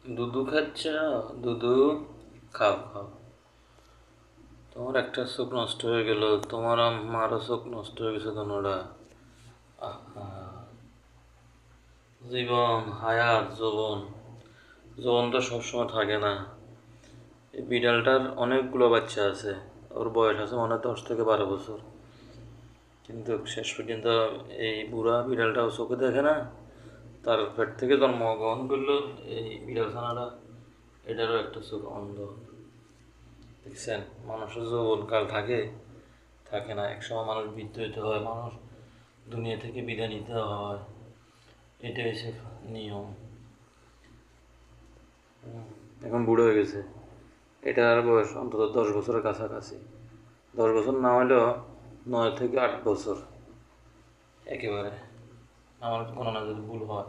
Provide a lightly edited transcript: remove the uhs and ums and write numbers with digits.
দুধু খাচ্ছ? দুধু খাও খাও। তোমার একটা চোখ নষ্ট হয়ে গেল, তোমার মারও চোখ নষ্ট হয়ে গেছে দোনোটা। আহা, জীবন, হায়াত, যৌবন। যৌবন তো সবসময় থাকে না। এই বিড়ালটার অনেকগুলো বাচ্চা আছে। ওর বয়স আছে মনে হয় 10 থেকে 12 বছর। কিন্তু শেষ পর্যন্ত এই বুড়া বিড়ালটাও চোখে দেখে না। তার পেট থেকে জন্মগ্রহণ করলো এই বিড়াল ছানাটা, এটারও একটা চোখ অন্ধ। দেখছেন, মানুষের যৌবন কাল থাকে, থাকে না। একসময় মানুষ বৃদ্ধ হইতে হয়, মানুষ দুনিয়া থেকে বিদায় নিতে হয়। এটাই হচ্ছে নিয়ম। এখন বুড়ো হয়ে গেছে। এটার বয়স অন্তত 10 বছরের কাছাকাছি। 10 বছর না হলেও 9 থেকে 8 বছর একেবারে, আমার গণনা যদি ভুল হয়।